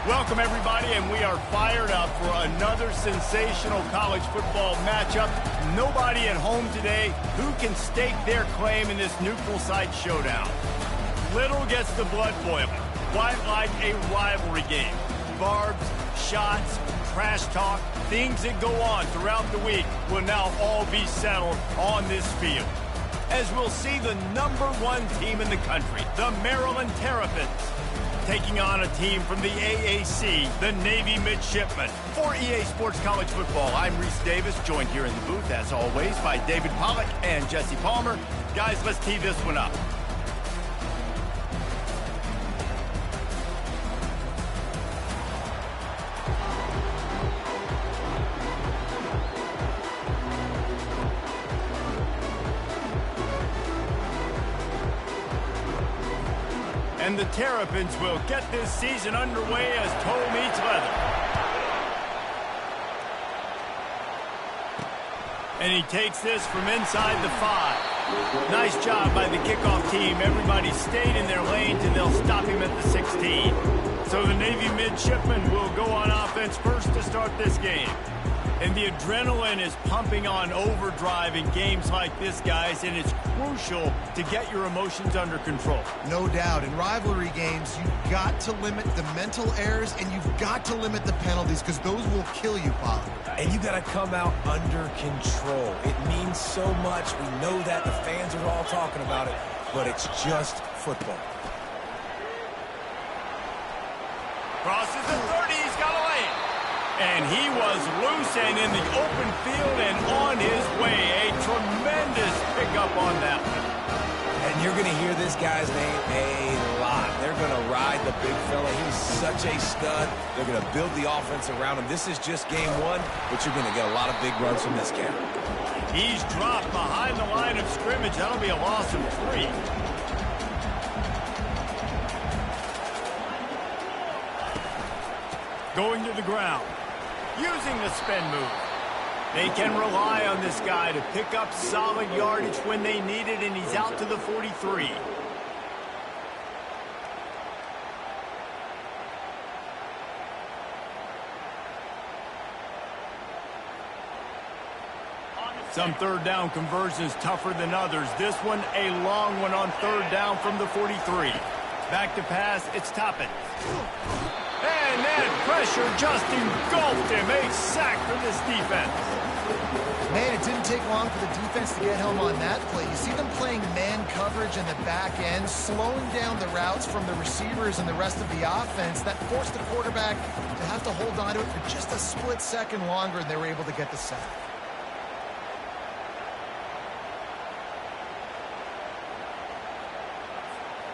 Welcome, everybody, and we are fired up for another sensational college football matchup. Nobody at home today who can stake their claim in this neutral site showdown. Little gets the blood boiling, quite like a rivalry game. Barbs, shots, trash talk, things that go on throughout the week will now all be settled on this field. As we'll see the #1 team in the country, the Maryland Terrapins, taking on a team from the AAC, the Navy Midshipmen. For EA Sports College Football, I'm Reese Davis, joined here in the booth, as always, by David Pollack and Jesse Palmer. Guys, let's tee this one up. And the Terrapins will get this season underway as toe meets leather. And he takes this from inside the 5. Nice job by the kickoff team. Everybody stayed in their lanes, and they'll stop him at the 16. So the Navy Midshipmen will go on offense first to start this game. And the adrenaline is pumping on overdrive in games like this, guys, and it's crucial to get your emotions under control. No doubt. In rivalry games, you've got to limit the mental errors, and you've got to limit the penalties, because those will kill you, Bob. And you got to come out under control. It means so much. We know that. The fans are all talking about it, but it's just football. Crosses the 30. He's got a lane. And he was loose and in the open field and on his way. A tremendous pickup on that one. And you're going to hear this guy's name a lot. They're going to ride the big fella. He's such a stud. They're going to build the offense around him. This is just game one, but you're going to get a lot of big runs from this guy. He's dropped behind the line of scrimmage. That'll be a loss of 3. Going to the ground. Using the spin move. They can rely on this guy to pick up solid yardage when they need it, and he's out to the 43. Some third down conversions tougher than others. This one, a long one on third down from the 43. Back to pass, it's Toppin. And that pressure just engulfed him. A sack for this defense. Man, it didn't take long for the defense to get home on that play. You see them playing man coverage in the back end, slowing down the routes from the receivers and the rest of the offense. That forced the quarterback to have to hold on to it for just a split second longer, and they were able to get the sack.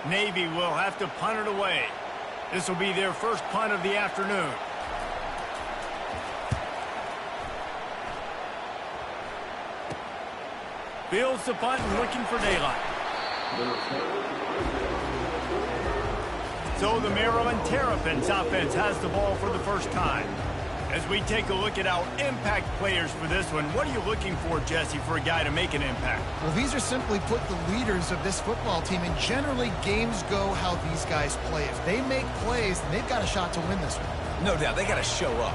Navy will have to punt it away. This will be their first punt of the afternoon. Fields the punt and looking for daylight. So the Maryland Terrapins offense has the ball for the first time. As we take a look at our impact players for this one, what are you looking for, Jesse, for a guy to make an impact? Well, these are simply put the leaders of this football team, and generally games go how these guys play. If they make plays, then they've got a shot to win this one. No doubt. They got to show up.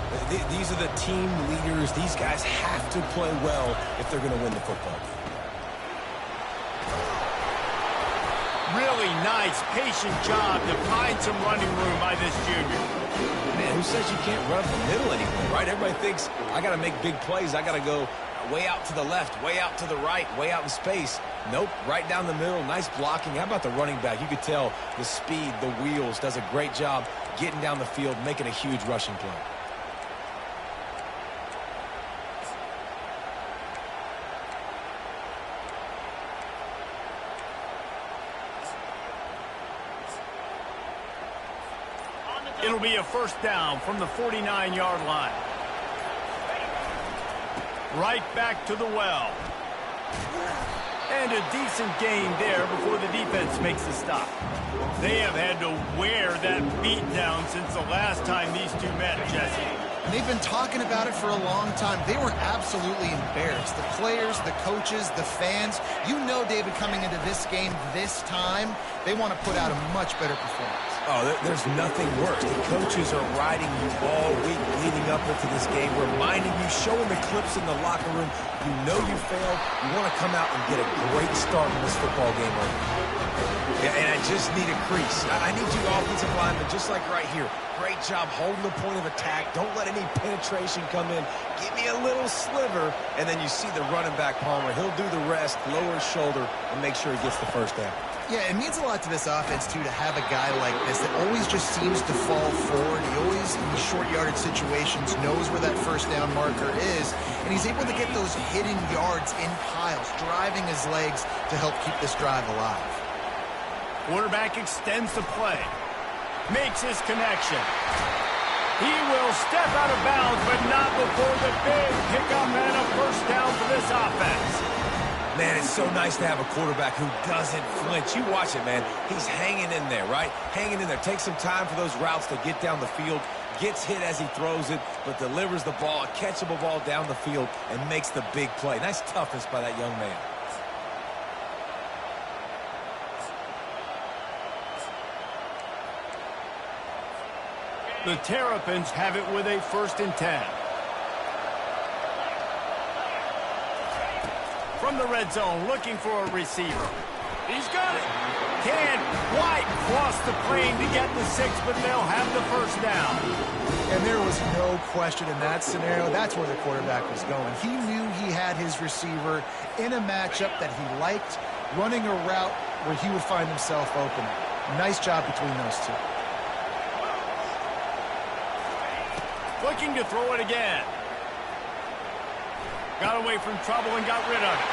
These are the team leaders. These guys have to play well if they're going to win the football game. Really nice, patient job to find some running room by this junior. Man, who says you can't run up the middle anymore, right? Everybody thinks, I got to make big plays. I got to go way out to the left, way out to the right, way out in space. Nope, right down the middle, nice blocking. How about the running back? You could tell the speed, the wheels, does a great job getting down the field, making a huge rushing play. It'll be a first down from the 49-yard line. Right back to the well. And a decent gain there before the defense makes the stop. They have had to wear that beat down since the last time these two met, Jesse. They've been talking about it for a long time. They were absolutely embarrassed. The players, the coaches, the fans. You know, David, coming into this game this time, they want to put out a much better performance. Oh, there's nothing worse. The coaches are riding you all week leading up into this game, reminding you, showing the clips in the locker room. You know you failed. You want to come out and get a great start in this football game. Yeah, and I just need a crease. I need you offensive linemen, just like right here. Great job holding the point of attack. Don't let any penetration come in. Give me a little sliver, and then you see the running back, Palmer. He'll do the rest, lower his shoulder, and make sure he gets the first down. Yeah, it means a lot to this offense, too, to have a guy like this that always just seems to fall forward. He always, in these short yardage situations, knows where that first down marker is, and he's able to get those hidden yards in piles, driving his legs to help keep this drive alive. Quarterback extends the play. Makes his connection. He will step out of bounds, but not before the big pickup and a first down for this offense. Man, it's so nice to have a quarterback who doesn't flinch. You watch it, man. He's hanging in there, right? Hanging in there. Takes some time for those routes to get down the field. Gets hit as he throws it, but delivers the ball, a catchable ball down the field, and makes the big play. Nice toughness by that young man. The Terrapins have it with a 1st and 10. From the red zone, looking for a receiver. He's got it. Can White cross the plane to get the 6, but they'll have the first down. And there was no question in that scenario. That's where the quarterback was going. He knew he had his receiver in a matchup that he liked, running a route where he would find himself open. Nice job between those two. Looking to throw it again. Got away from trouble and got rid of it.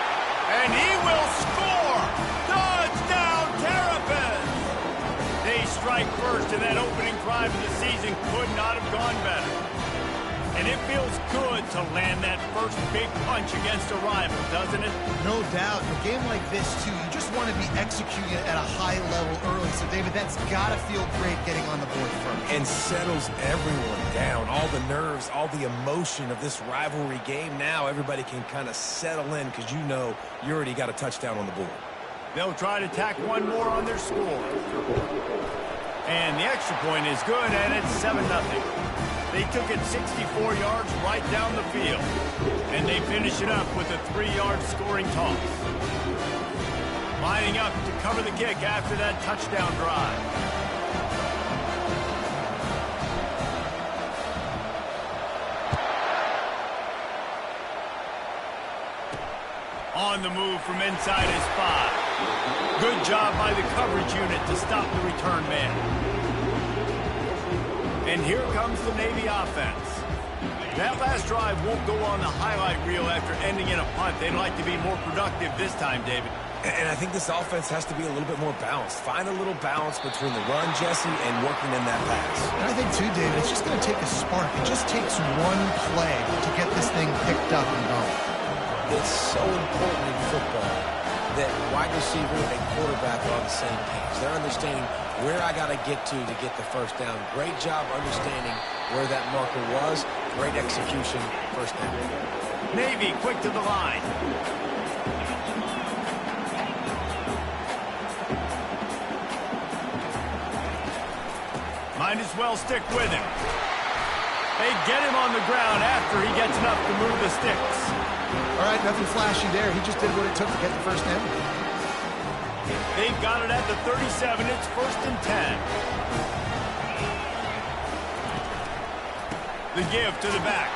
And he will score! Touchdown, Terrapins! They strike first, and that opening drive of the season could not have gone better. And it feels good to land that first big punch against a rival, doesn't it? No doubt. In a game like this, too, you just want to be executing it at a high level early. So, David, that's got to feel great getting on the board first. And settles everyone down. All the nerves, all the emotion of this rivalry game. Now everybody can kind of settle in because you know you already got a touchdown on the board. They'll try to tack one more on their score. And the extra point is good, and it's 7-0. They took it 64 yards right down the field. And they finish it up with a 3-yard scoring toss. Lining up to cover the kick after that touchdown drive. On the move from inside his 5. Good job by the coverage unit to stop the return man. And here comes the Navy offense. That last drive won't go on the highlight reel after ending in a punt. They'd like to be more productive this time, David. And I think this offense has to be a little bit more balanced. Find a little balance between the run, Jesse, and working in that pass. And I think, too, David, it's just going to take a spark. It just takes one play to get this thing picked up and going. It's so important in football that wide receiver and quarterback are on the same page. They're understanding where I got to get the first down. Great job understanding where that marker was. Great execution, first down. Navy quick to the line. Might as well stick with him. They get him on the ground after he gets enough to move the sticks. All right, nothing flashy there. He just did what it took to get the first down. They've got it at the 37. It's 1st and 10. The give to the back.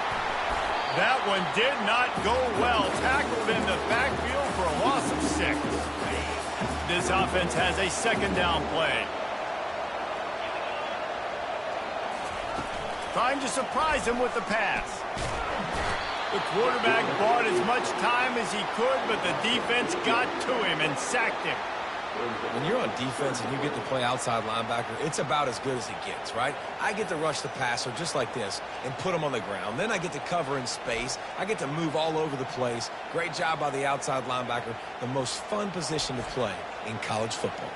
That one did not go well. Tackled in the backfield for a loss of 6. This offense has a 2nd down play. Trying to surprise him with the pass. The quarterback bought as much time as he could, but the defense got to him and sacked him. When you're on defense and you get to play outside linebacker, it's about as good as it gets, right? I get to rush the passer just like this and put him on the ground. Then I get to cover in space. I get to move all over the place. Great job by the outside linebacker. The most fun position to play in college football.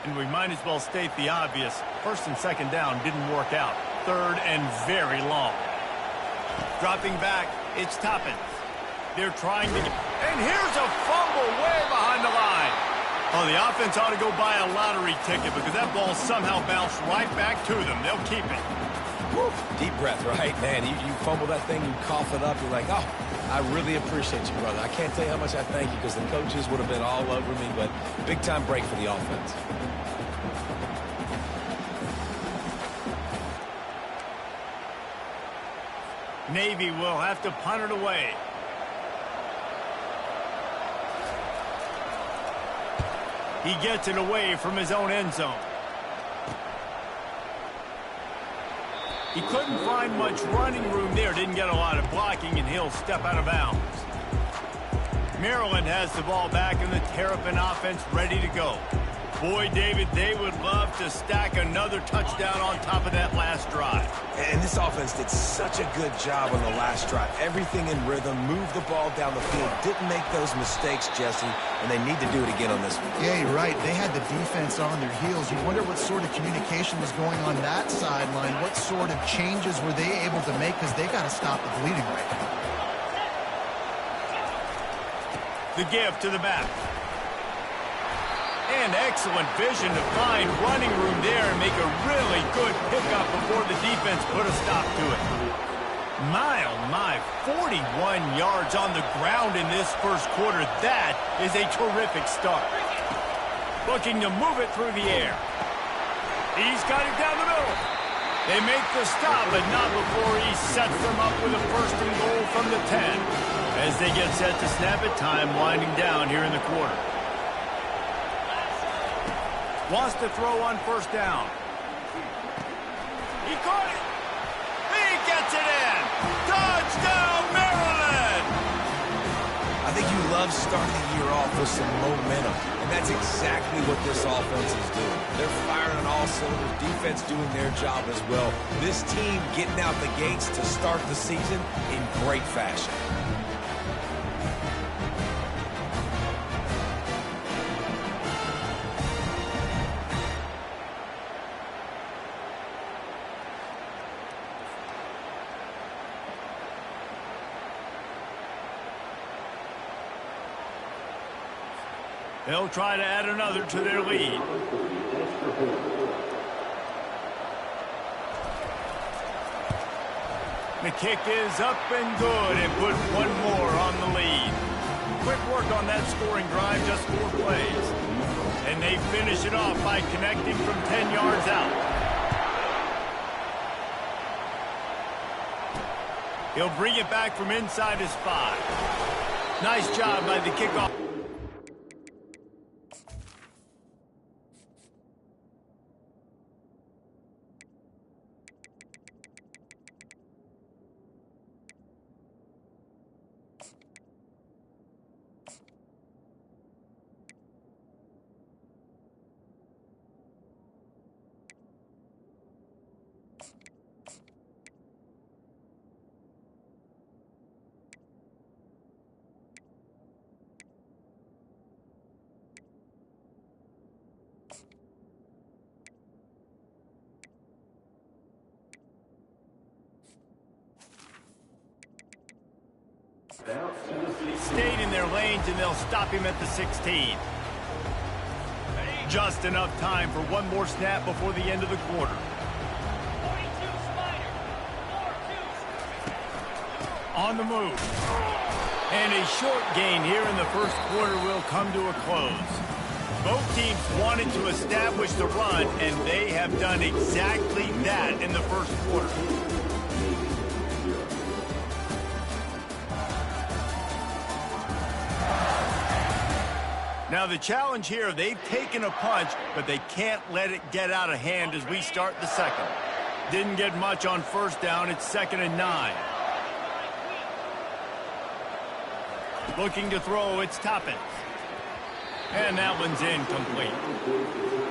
And we might as well state the obvious. 1st and 2nd down didn't work out. 3rd and very long. Dropping back, it's Toppin. They're trying to get... And here's a fumble way behind the line. Well, the offense ought to go buy a lottery ticket because that ball somehow bounced right back to them. They'll keep it. Woo. Deep breath, right? Man, you fumble that thing, you cough it up, you're like, oh, I really appreciate you, brother. I can't tell you how much I thank you because the coaches would have been all over me, but big-time break for the offense. Navy will have to punt it away. He gets it away from his own end zone. He couldn't find much running room there. Didn't get a lot of blocking, and he'll step out of bounds. Maryland has the ball back, and the Terrapin offense ready to go. Boy, David, they would love to stack another touchdown on top of that last drive. And this offense did such a good job on the last drive. Everything in rhythm, moved the ball down the field, didn't make those mistakes, Jesse, and they need to do it again on this one. Yeah, you're right. They had the defense on their heels. You wonder what sort of communication was going on that sideline. What sort of changes were they able to make because they got to stop the bleeding right now. The give to the back. And excellent vision to find running room there and make a really good pickup before the defense put a stop to it. My, oh my, 41 yards on the ground in this first quarter. That is a terrific start. Looking to move it through the air. He's got it down the middle. They make the stop, but not before he sets them up with a first and goal from the 10. As they get set to snap it, time winding down here in the quarter. Wants to throw on first down. He caught it. He gets it in. Touchdown, Maryland! I think you love starting the year off with some momentum, and that's exactly what this offense is doing. They're firing on all cylinders, defense doing their job as well. This team getting out the gates to start the season in great fashion. They'll try to add another to their lead. The kick is up and good and put one more on the lead. Quick work on that scoring drive, just 4 plays. And they finish it off by connecting from 10 yards out. He'll bring it back from inside his 5. Nice job by the kickoff. Stayed in their lanes, and they'll stop him at the 16. Just enough time for one more snap before the end of the quarter. On the move. And a short gain here in the first quarter will come to a close. Both teams wanted to establish the run, and they have done exactly that in the first quarter. Now the challenge here, they've taken a punch, but they can't let it get out of hand as we start the second. Didn't get much on first down. It's 2nd and 9. Looking to throw, it's Toppin. And that one's incomplete.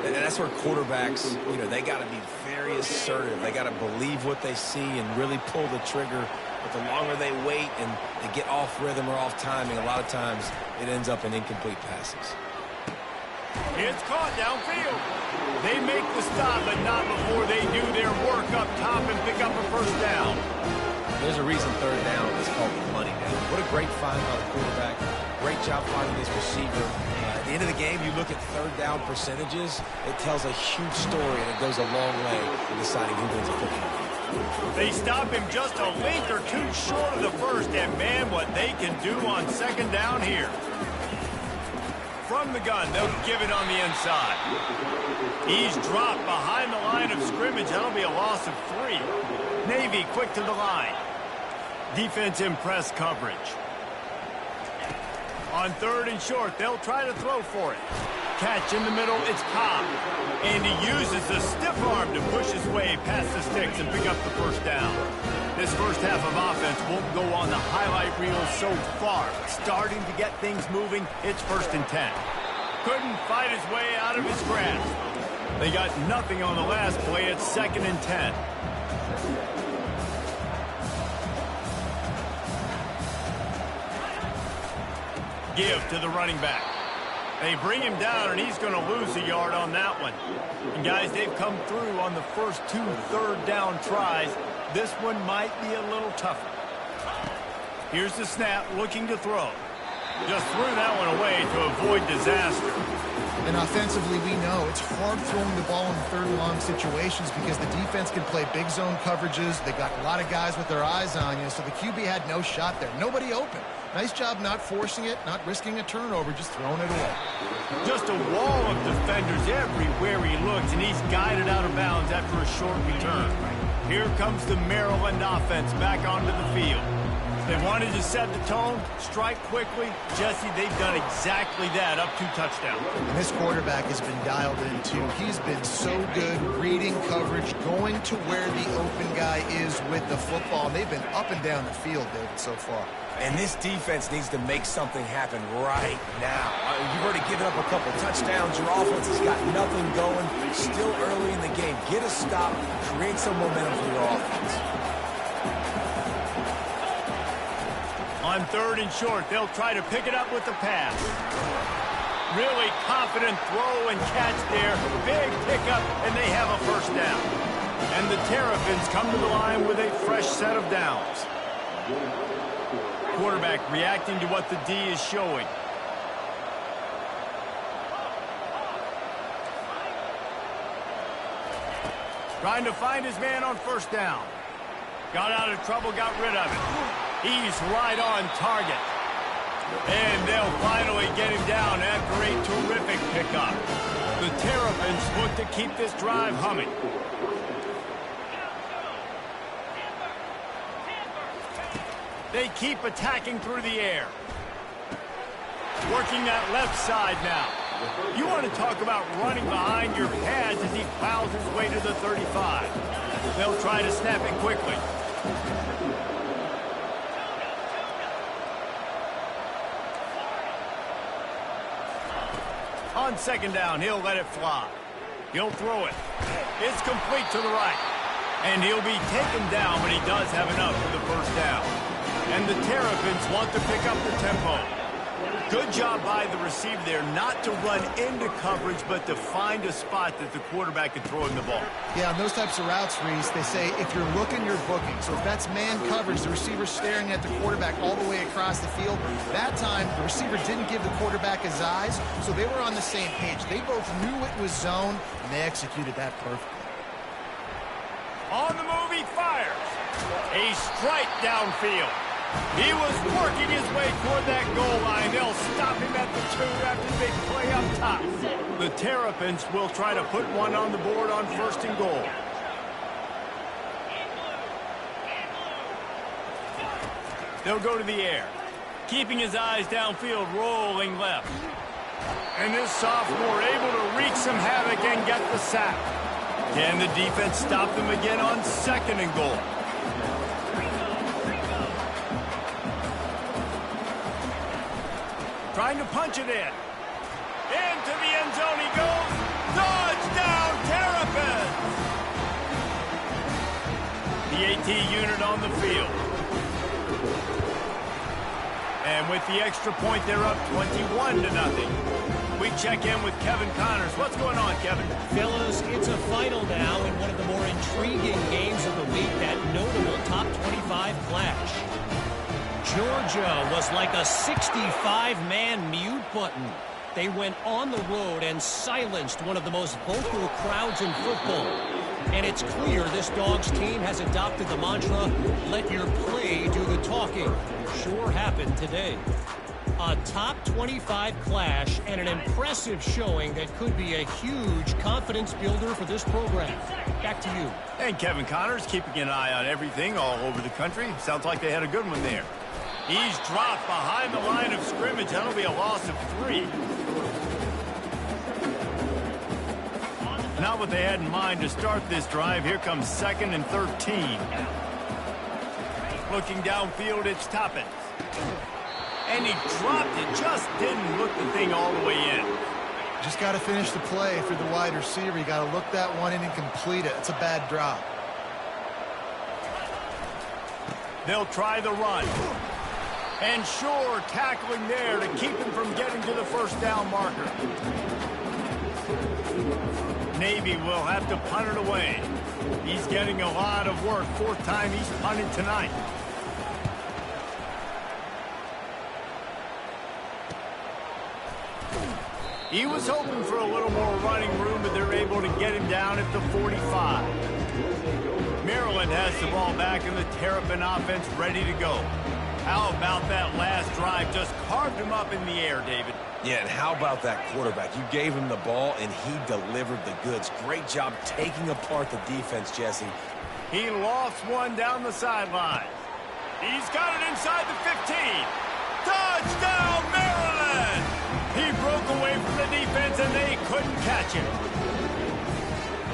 And that's where quarterbacks, they got to be very assertive. They got to believe what they see and really pull the trigger. But the longer they wait and they get off rhythm or off timing, a lot of times it ends up in incomplete passes. It's caught downfield. They make the stop, but not before they do their work up top and pick up a first down. There's a reason third down is called the money down. What a great find by the quarterback. Great job finding this receiver. At the end of the game, you look at third down percentages, it tells a huge story, and it goes a long way in deciding who wins a football game. They stop him just a length or two short of the first, and man, what they can do on second down here. From the gun, they'll give it on the inside. He's dropped behind the line of scrimmage. That'll be a loss of 3. Navy quick to the line. Defense in press coverage. On third and short, they'll try to throw for it. Catch in the middle, it's Cobb. And he uses the stiff arm to push his way past the sticks and pick up the first down. This first half of offense won't go on the highlight reel so far. Starting to get things moving, it's 1st and 10. Couldn't fight his way out of his grasp. They got nothing on the last play, it's 2nd and 10. Give to the running back. They bring him down, and he's going to lose a yard on that one. And, guys, they've come through on the first 2 third-down tries. This one might be a little tougher. Here's the snap, looking to throw. Just threw that one away to avoid disaster. And offensively, we know it's hard throwing the ball in third and long situations because the defense can play big zone coverages. They got a lot of guys with their eyes on you, so the QB had no shot there. Nobody open. Nice job not forcing it, not risking a turnover, just throwing it away. Just a wall of defenders everywhere he looks, and he's guided out of bounds after a short return. Here comes the Maryland offense back onto the field. They wanted to set the tone, strike quickly. Jesse, they've done exactly that, up 2 touchdowns. And this quarterback has been dialed in, too. He's been so good reading coverage, going to where the open guy is with the football. They've been up and down the field, David, so far. And this defense needs to make something happen right now. You've already given up a couple touchdowns. Your offense has got nothing going. Still early in the game. Get a stop. Create some momentum for your offense. On third and short, they'll try to pick it up with the pass. Really confident throw and catch there. Big pickup, and they have a first down. And the Terrapins come to the line with a fresh set of downs. Quarterback reacting to what the D is showing. Trying to find his man on first down. Got out of trouble, got rid of it. He's right on target. And they'll finally get him down after a terrific pickup. The Terrapins look to keep this drive humming. They keep attacking through the air. Working that left side now. You want to talk about running behind your pads as he plows his way to the 35. They'll try to snap it quickly. On second down, he'll let it fly. He'll throw it. It's complete to the right. And he'll be taken down, but he does have enough for the first down. And the Terrapins want to pick up the tempo. Good job by the receiver there not to run into coverage, but to find a spot that the quarterback can throw him the ball. Yeah, on those types of routes, Reese, they say if you're looking, you're booking. So if that's man coverage, the receiver's staring at the quarterback all the way across the field. That time, the receiver didn't give the quarterback his eyes, so they were on the same page. They both knew it was zone, and they executed that perfectly. On the move, he fires. A strike downfield. He was working his way toward that goal line. They'll stop him at the 2 after the big play up top. The Terrapins will try to put one on the board on first and goal. They'll go to the air. Keeping his eyes downfield, rolling left. And this sophomore able to wreak some havoc and get the sack. Can the defense stop them again on second and goal? Trying to punch it in. Into the end zone he goes. Touchdown, Terrapins! The AT unit on the field. And with the extra point, they're up 21-0. We check in with Kevin Connors. What's going on, Kevin? Fellas, it's a final now in one of the more intriguing games of the week, that notable top 25 clash. Georgia was like a 65-man mute button. They went on the road and silenced one of the most vocal crowds in football. And it's clear this Dogs team has adopted the mantra, let your play do the talking. Sure happened today. A top 25 clash and an impressive showing that could be a huge confidence builder for this program. Back to you. And Kevin Connors keeping an eye on everything all over the country. Sounds like they had a good one there. He's dropped behind the line of scrimmage. That'll be a loss of 3. Not what they had in mind to start this drive. Here comes 2nd and 13. Looking downfield, it's Toppin. And he dropped it. Just didn't look the thing all the way in. Just got to finish the play for the wide receiver. You got to look that one in and complete it. It's a bad drop. They'll try the run. And sure, tackling there to keep him from getting to the first down marker. Navy will have to punt it away. He's getting a lot of work. 4th time he's punted tonight. He was hoping for a little more running room, but they're able to get him down at the 45. Maryland has the ball back in the Terrapin offense ready to go. How about that last drive? Just carved him up in the air, David. Yeah, and how about that quarterback? You gave him the ball, and he delivered the goods. Great job taking apart the defense, Jesse. He lost one down the sideline. He's got it inside the 15. Touchdown, Maryland! He broke away from the defense, and they couldn't catch him.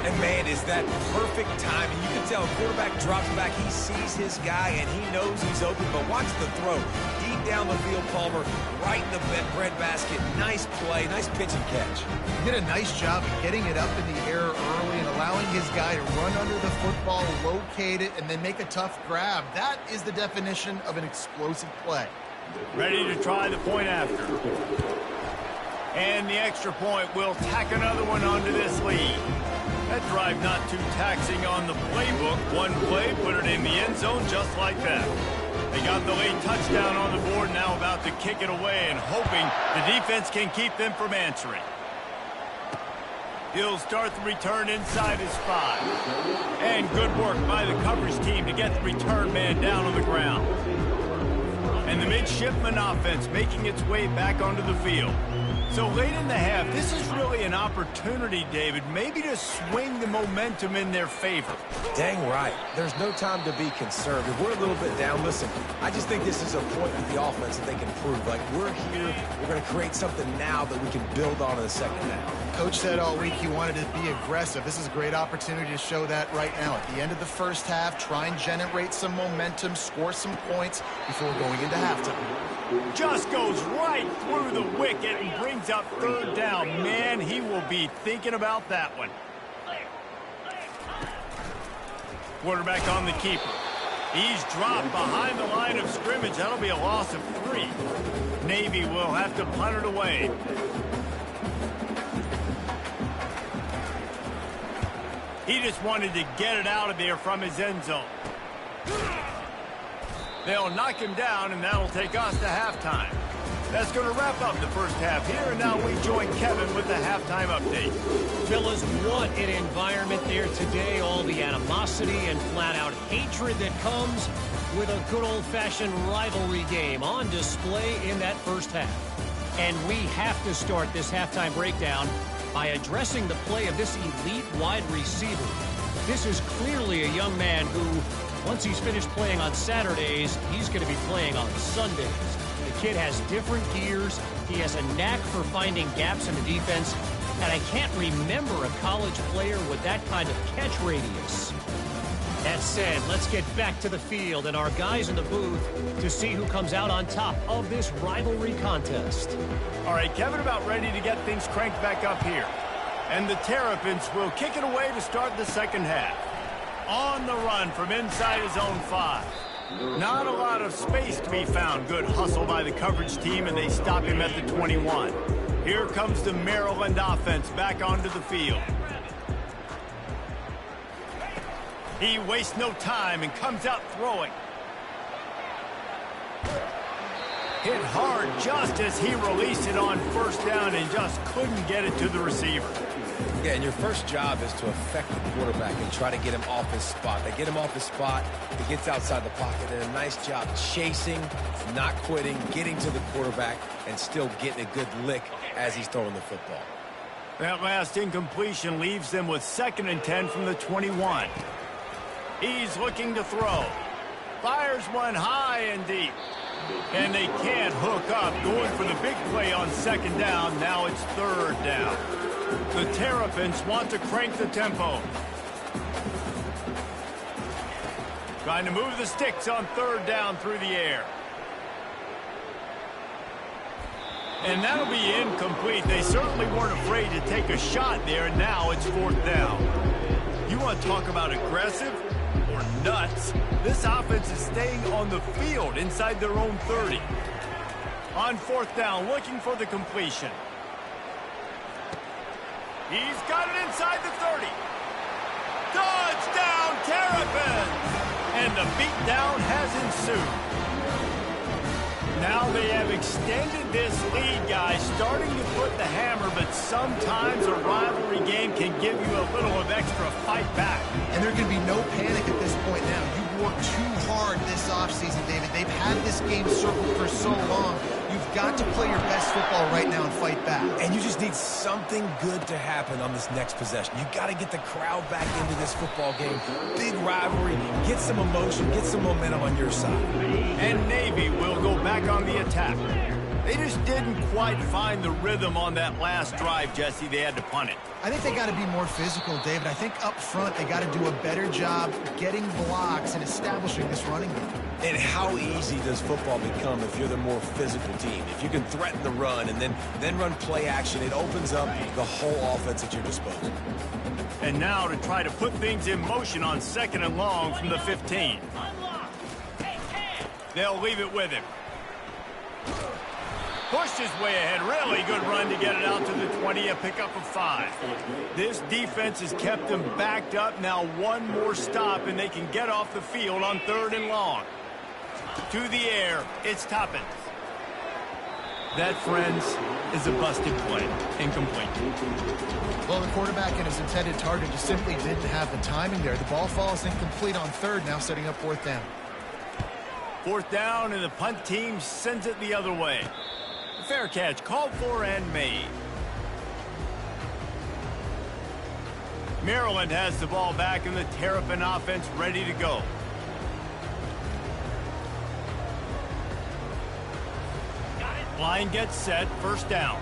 And, man, is that perfect timing. You can tell a quarterback drops back. He sees his guy, and he knows he's open. But watch the throw. Deep down the field, Palmer, right in the breadbasket. Nice play, nice pitch and catch. He did a nice job of getting it up in the air early and allowing his guy to run under the football, locate it, and then make a tough grab. That is the definition of an explosive play. Ready to try the point after. And the extra point will tack another one onto this lead. That drive not too taxing on the playbook. One play, put it in the end zone just like that. They got the late touchdown on the board, now about to kick it away and hoping the defense can keep them from answering. He'll start the return inside his 5. And good work by the coverage team to get the return man down on the ground. And the midshipman offense making its way back onto the field. So late in the half, this is really an opportunity, David, maybe to swing the momentum in their favor. Dang right. There's no time to be concerned. If we're a little bit down, listen, I just think this is a point with the offense that they can prove. Like, we're here, we're going to create something now that we can build on in the second half. Coach said all week he wanted to be aggressive. This is a great opportunity to show that right now. At the end of the first half, try and generate some momentum, score some points before going into halftime. Just goes right through the wicket and brings up 3rd down. Man, he will be thinking about that one. Quarterback on the keeper. He's dropped behind the line of scrimmage. That'll be a loss of 3. Navy will have to punt it away. He just wanted to get it out of there from his end zone. They'll knock him down, and that'll take us to halftime. That's going to wrap up the first half here, and now we join Kevin with the halftime update. Fellas, what an environment there today. All the animosity and flat-out hatred that comes with a good old-fashioned rivalry game on display in that first half. And we have to start this halftime breakdown by addressing the play of this elite wide receiver. This is clearly a young man who, once he's finished playing on Saturdays, he's going to be playing on Sundays. The kid has different gears. He has a knack for finding gaps in the defense. And I can't remember a college player with that kind of catch radius. That said, let's get back to the field and our guys in the booth to see who comes out on top of this rivalry contest. All right, Kevin about ready to get things cranked back up here. And the Terrapins will kick it away to start the second half. On the run from inside his own 5. Not a lot of space to be found. Good hustle by the coverage team, and they stop him at the 21. Here comes the Maryland offense back onto the field. He wastes no time and comes out throwing. Hit hard just as he released it on first down and just couldn't get it to the receiver. Yeah, and your first job is to affect the quarterback and try to get him off his spot. They get him off his spot, he gets outside the pocket, and a nice job chasing, not quitting, getting to the quarterback, and still getting a good lick as he's throwing the football. That last incompletion leaves them with 2nd and 10 from the 21. He's looking to throw. Fires one high and deep. And they can't hook up. Going for the big play on 2nd down. Now it's 3rd down. The Terrapins want to crank the tempo. Trying to move the sticks on 3rd down through the air. And that'll be incomplete. They certainly weren't afraid to take a shot there, and now it's 4th down. You want to talk about aggressive or nuts? This offense is staying on the field inside their own 30. On 4th down, looking for the completion. He's got it inside the 30. Touchdown, Terrapins! And the beatdown has ensued. Now they have extended this lead, guys, starting to put the hammer, but sometimes a rivalry game can give you a little of extra fight back. And there can be no panic at this point now. You've worked too hard this offseason, David. They've had this game circled for so long. You've got to play your best football right now and fight back. And you just need something good to happen on this next possession. You got to get the crowd back into this football game. Big rivalry. Get some emotion. Get some momentum on your side. And Navy will go back on the attack. They just didn't quite find the rhythm on that last drive, Jesse. They had to punt it. I think they got to be more physical, David. I think up front they got to do a better job getting blocks and establishing this running game. And how easy does football become if you're the more physical team? If you can threaten the run and then run play action, it opens up the whole offense at your disposal. And now to try to put things in motion on 2nd and long from the 15. They'll leave it with him. Pushed his way ahead. Really good run to get it out to the 20, a pickup of 5. This defense has kept them backed up. Now one more stop, and they can get off the field on 3rd and long. To the air, it's Toppin. That, friends, is a busted play. Incomplete. Well, the quarterback and his intended target just simply didn't have the timing there. The ball falls incomplete on 3rd, now setting up 4th down. 4th down, and the punt team sends it the other way. Fair catch, called for and made. Maryland has the ball back, and the Terrapin offense ready to go. Line gets set, 1st down.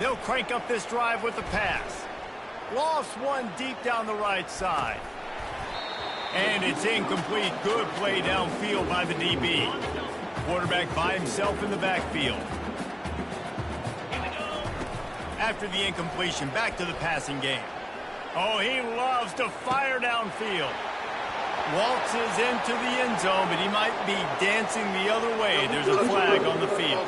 They'll crank up this drive with the pass. Lost one deep down the right side. And it's incomplete. Good play downfield by the DB. Quarterback by himself in the backfield. After the incompletion, back to the passing game. Oh, he loves to fire downfield. Waltzes into the end zone, but he might be dancing the other way. There's a flag on the field.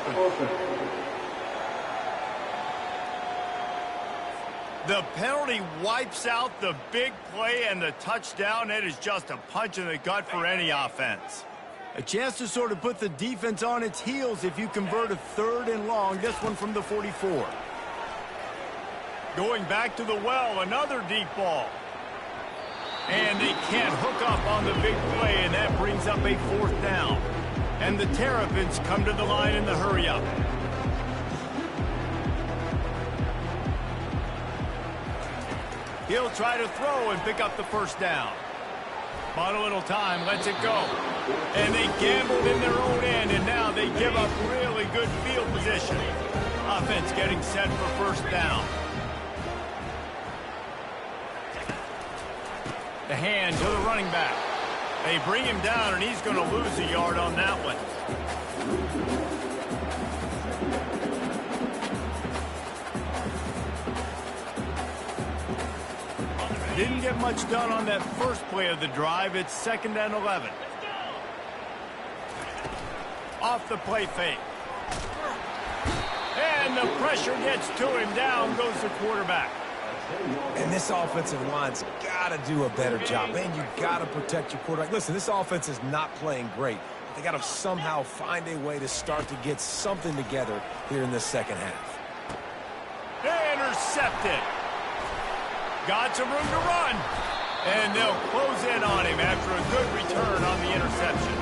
The penalty wipes out the big play and the touchdown. It is just a punch in the gut for any offense. A chance to sort of put the defense on its heels if you convert a 3rd and long. This one from the 44. Going back to the well, another deep ball. And they can't hook up on the big play, and that brings up a 4th down. And the Terrapins come to the line in the hurry-up. He'll try to throw and pick up the 1st down. Bought a little time, lets it go. And they gambled in their own end, and now they give up really good field position. Offense getting set for 1st down. The hand to the running back. They bring him down, and he's going to lose a yard on that one. Didn't get much done on that first play of the drive. It's 2nd and 11. Off the play fake. And the pressure gets to him. Down goes the quarterback. And this offensive line's got to do a better job. Man, you got to protect your quarterback. Listen, this offense is not playing great. But they got to somehow find a way to start to get something together here in the second half. Intercepted. Got some room to run. And they'll close in on him after a good return on the interception.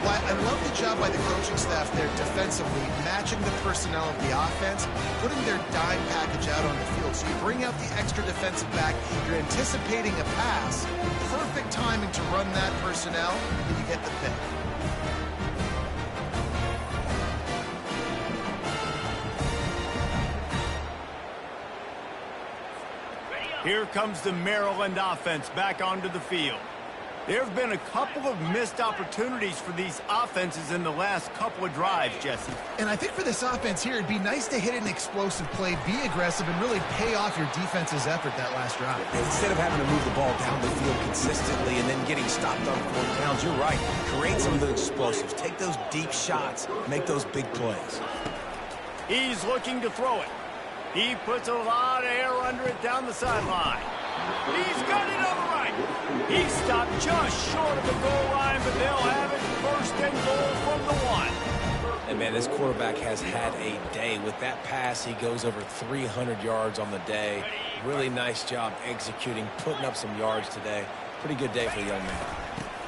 Well, I love the job by the coaching staff there defensively, matching the personnel of the offense, putting their dime package out on the field. So you bring out the extra defensive back, you're anticipating a pass, perfect timing to run that personnel, and you get the pick. Here comes the Maryland offense back onto the field. There have been a couple of missed opportunities for these offenses in the last couple of drives, Jesse. And I think for this offense here, it'd be nice to hit an explosive play, be aggressive, and really pay off your defense's effort that last drive. And instead of having to move the ball down the field consistently and then getting stopped on 4 downs, you're right. Create some of the explosives. Take those deep shots. Make those big plays. He's looking to throw it. He puts a lot of air under it down the sideline. He's got it on the right. He stopped just short of the goal line, but they'll have it first and goal from the 1. And, man, this quarterback has had a day. With that pass, he goes over 300 yards on the day. Really nice job executing, putting up some yards today. Pretty good day for the young man.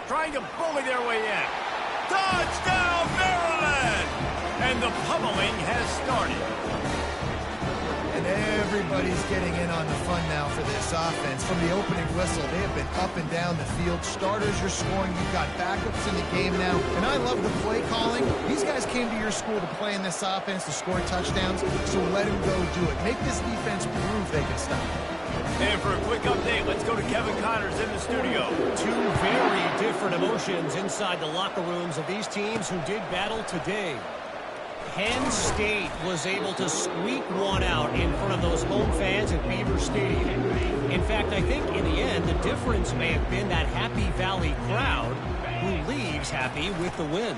Trying to bully their way in. Touchdown, Maryland! And the pummeling has started. And everybody's getting in on the fun now for this offense. From the opening whistle, they have been up and down the field. Starters are scoring. You've got backups in the game now. And I love the play calling. These guys came to your school to play in this offense to score touchdowns, so let them go do it. Make this defense prove they can stop it. And for a quick update, let's go to Kevin Connors in the studio. Two very different emotions inside the locker rooms of these teams who did battle today. Penn State was able to squeak one out in front of those home fans at Beaver Stadium. In fact, I think in the end, the difference may have been that Happy Valley crowd who leaves happy with the win.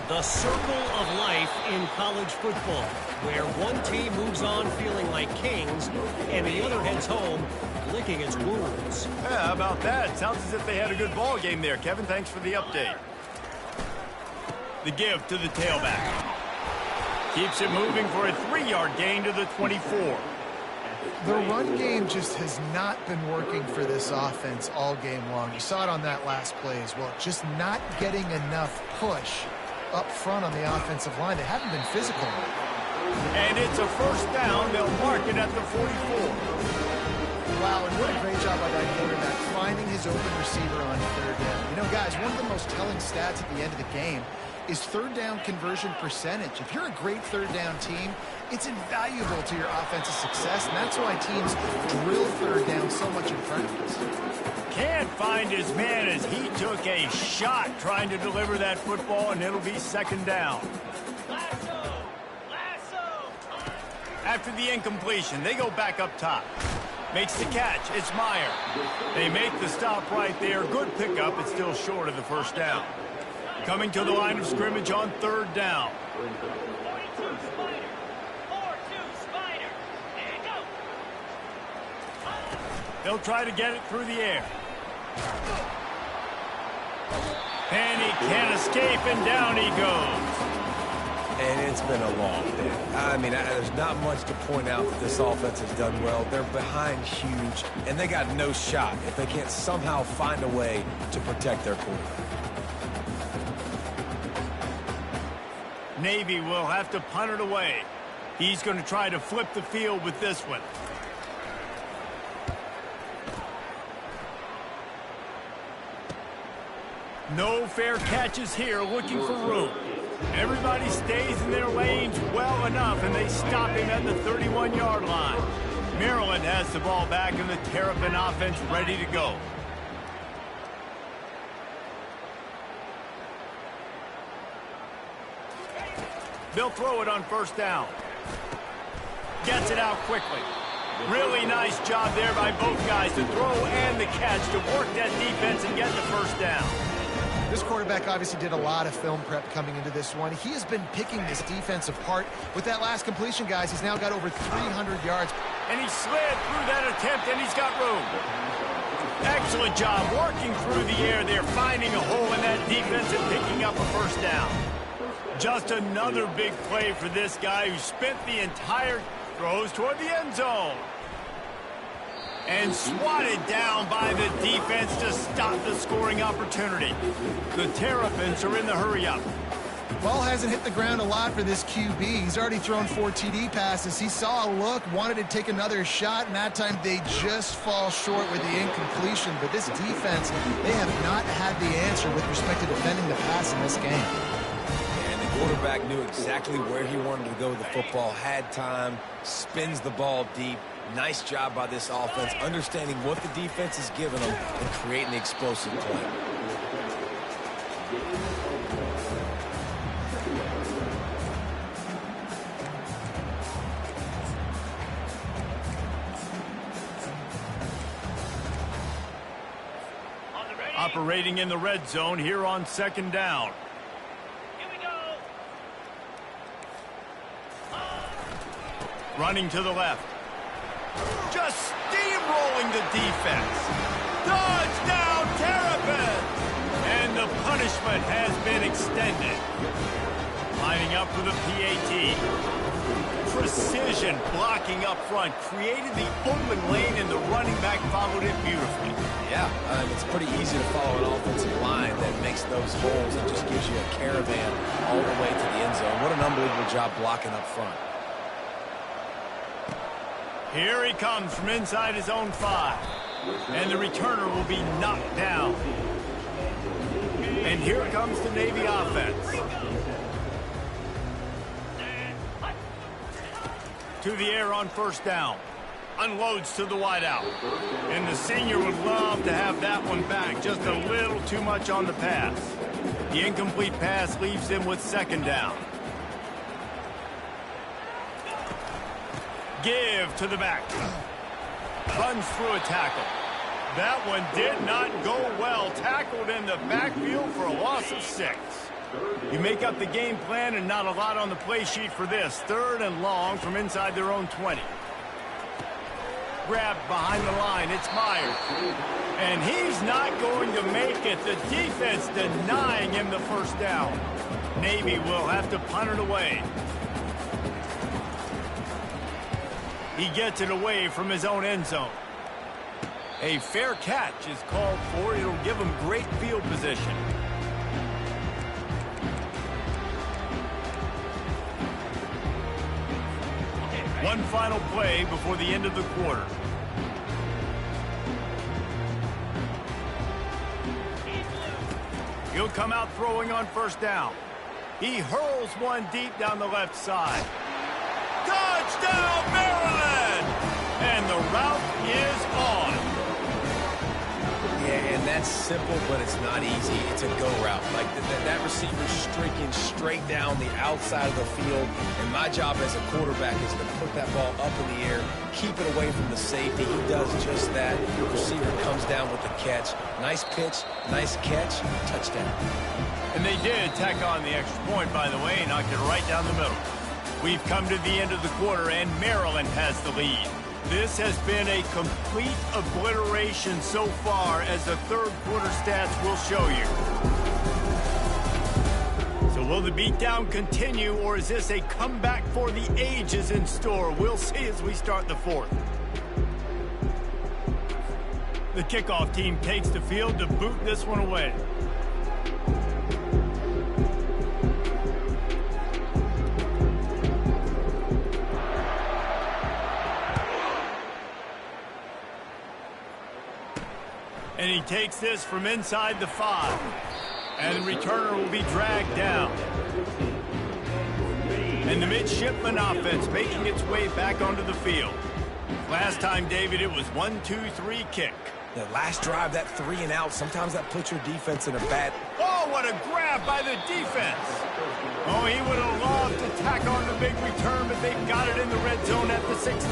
The circle of life in college football, where one team moves on feeling like kings and the other heads home licking its wounds. Yeah, how about that? Sounds as if they had a good ball game there. Kevin, thanks for the update. The give to the tailback. Keeps it moving for a 3-yard gain to the 24. The run game just has not been working for this offense all game long. You saw it on that last play as well. Just not getting enough push up front on the offensive line. They haven't been physical. And it's a first down. They'll mark it at the 44. Wow, and what a great job by that quarterback, finding his open receiver on 3rd down. You know, guys, one of the most telling stats at the end of the game is 3rd down conversion percentage. If you're a great 3rd down team, it's invaluable to your offensive success, and that's why teams drill 3rd down so much in practice. Can't find his man as he took a shot trying to deliver that football, and it'll be 2nd down. After the incompletion, they go back up top. Makes the catch. It's Meyer. They make the stop right there. Good pickup. It's still short of the first down. Coming to the line of scrimmage on 3rd down. They'll try to get it through the air. And he can't escape, and down he goes. And it's been a long day. I mean, there's not much to point out that this offense has done well. They're behind huge, and they got no shot if they can't somehow find a way to protect their quarterback. Navy will have to punt it away. He's going to try to flip the field with this one. No fair catches here, looking for room. Everybody stays in their lanes well enough, and they stop him at the 31-yard line. Maryland has the ball back, and the Terrapin offense ready to go. They'll throw it on 1st down. Gets it out quickly. Really nice job there by both guys to throw and the catch to work that defense and get the 1st down. This quarterback obviously did a lot of film prep coming into this one. He has been picking this defense apart. With that last completion, guys, he's now got over 300 yards. And he slid through that attempt, and he's got room. Excellent job working through the air there, finding a hole in that defense and picking up a first down. Just another big play for this guy who spent the entire throws toward the end zone. And swatted down by the defense to stop the scoring opportunity. The Terrapins are in the hurry-up. Ball hasn't hit the ground a lot for this QB. He's already thrown 4 TD passes. He saw a look, wanted to take another shot, and that time they just fall short with the incompletion. But this defense, they have not had the answer with respect to defending the pass in this game. And the quarterback knew exactly where he wanted to go with the football, had time, spins the ball deep. Nice job by this offense, understanding what the defense is giving them and creating the explosive play. Operating in the red zone here on second down. Here we go. Running to the left. Just steamrolling the defense. Touchdown, Terrapins! And the punishment has been extended. Lining up for the PAT. Precision blocking up front. Created the open lane, and the running back followed it beautifully. Yeah, it's pretty easy to follow an offensive line that makes those holes and just gives you a caravan all the way to the end zone. What an unbelievable job blocking up front. Here he comes from inside his own 5. And the returner will be knocked down. And here comes the Navy offense. To the air on first down. Unloads to the wideout. And the senior would love to have that one back. Just a little too much on the pass. The incomplete pass leaves him with second down. Give to the back. Runs through a tackle. That one did not go well. Tackled in the backfield for a loss of 6. You make up the game plan and not a lot on the play sheet for this. Third and long from inside their own 20. Grabbed behind the line. It's Myers. And he's not going to make it. The defense denying him the first down. Navy will have to punt it away. He gets it away from his own end zone. A fair catch is called for. It'll give him great field position. One final play before the end of the quarter. He'll come out throwing on first down. He hurls one deep down the left side. Touchdown, Maryland! And the route is on. Yeah, and that's simple, but it's not easy. It's a go route. Like that receiver's streaking straight down the outside of the field, and my job as a quarterback is to put that ball up in the air, keep it away from the safety. He does just that. The receiver comes down with the catch. Nice pitch, nice catch, touchdown. And they did tack on the extra point, by the way, knocked it right down the middle. We've come to the end of the quarter, and Maryland has the lead. This has been a complete obliteration so far, as the third quarter stats will show you. So will the beatdown continue, or is this a comeback for the ages in store? We'll see as we start the fourth. The kickoff team takes the field to boot this one away. And he takes this from inside the 5. And the returner will be dragged down. And the midshipman offense making its way back onto the field. Last time, David, it was 1-2-3 kick. The last drive, that 3 and out, sometimes that puts your defense in a bad... Oh! Oh, what a grab by the defense. Oh, he would have loved to tack on the big return, but they've got it in the red zone at the 16.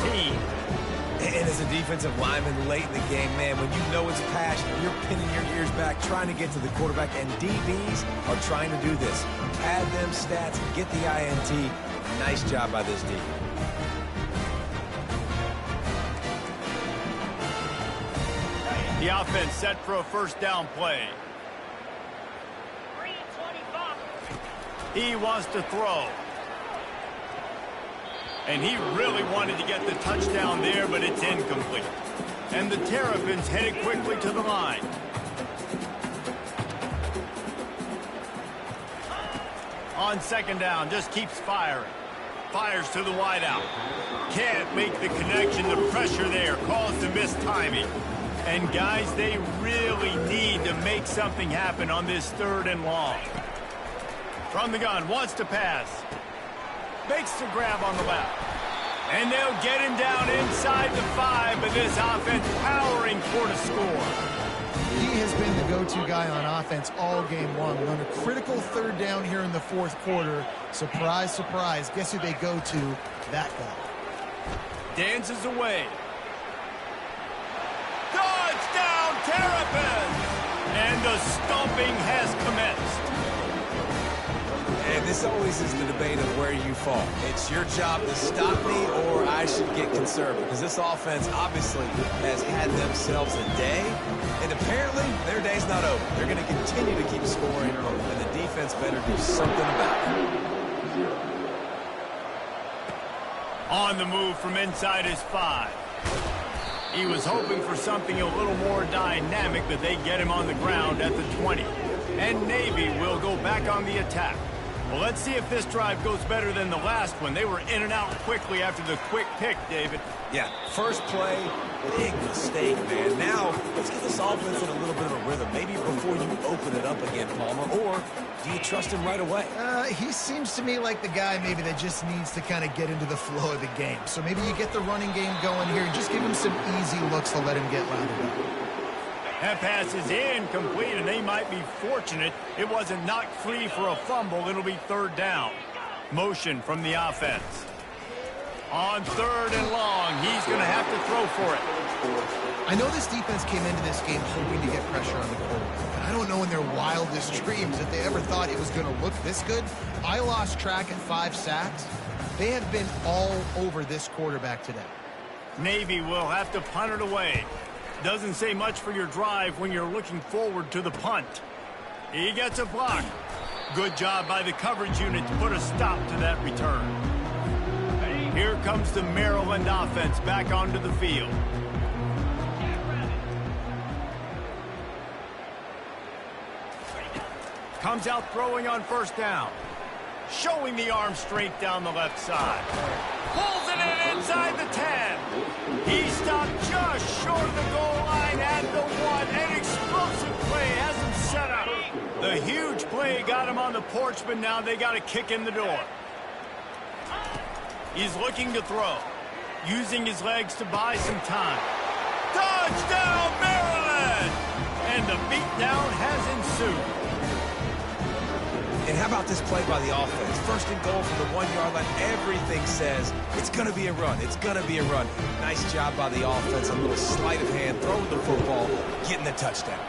And as a defensive lineman late in the game, man, when you know it's pass, you're pinning your ears back, trying to get to the quarterback, and DBs are trying to do this. Pad them stats, get the INT. Nice job by this D. The offense set for a first down play. He wants to throw. And he really wanted to get the touchdown there, but it's incomplete. And the Terrapins headed quickly to the line. On second down, just keeps firing. Fires to the wideout. Can't make the connection. The pressure there caused the mistiming. And guys, they really need to make something happen on this 3rd and long. From the gun, wants to pass. Makes the grab on the left. And they'll get him down inside the 5, but this offense powering toward a score. He has been the go-to guy on offense all game long. We're on a critical 3rd down here in the 4th quarter. Surprise, surprise. Guess who they go to? That guy. Dances away. Touchdown, Terrapins! And the stomping has commenced. And this always is the debate of where you fall. It's your job to stop me or I should get concerned, because this offense obviously has had themselves a day, and apparently their day's not over. They're going to continue to keep scoring, and the defense better do something about it. On the move from inside his 5. He was hoping for something a little more dynamic, but they get him on the ground at the 20. And Navy will go back on the attack. Well, let's see if this drive goes better than the last one. They were in and out quickly after the quick pick, David. Yeah, first play, big mistake, man. Now, let's get this offense in a little bit of a rhythm. Maybe before you open it up again, Palmer, or do you trust him right away? He seems to me like the guy maybe that just needs to kind of get into the flow of the game. So maybe you get the running game going here and just give him some easy looks to let him get rounded up. That pass is incomplete, and they might be fortunate it wasn't knocked free for a fumble. It'll be 3rd down. Motion from the offense. On 3rd and long, he's going to have to throw for it. I know this defense came into this game hoping to get pressure on the quarterback, but I don't know in their wildest dreams if they ever thought it was going to look this good. I lost track at 5 sacks. They have been all over this quarterback today. Navy will have to punt it away. Doesn't say much for your drive when you're looking forward to the punt. He gets a block. Good job by the coverage unit to put a stop to that return. Here comes the Maryland offense back onto the field. Comes out throwing on 1st down. Showing the arm strength down the left side. Pulls it in inside the 10. He stopped just short of the goal line at the 1. An explosive play has him set up. The huge play got him on the porch, but now they got to kick in the door. He's looking to throw. Using his legs to buy some time. Touchdown, Maryland! And the beatdown has ensued. And how about this play by the offense? 1st and goal from the 1-yard line. Everything says it's going to be a run. It's going to be a run. Nice job by the offense. A little sleight of hand, throwing the football, getting the touchdown.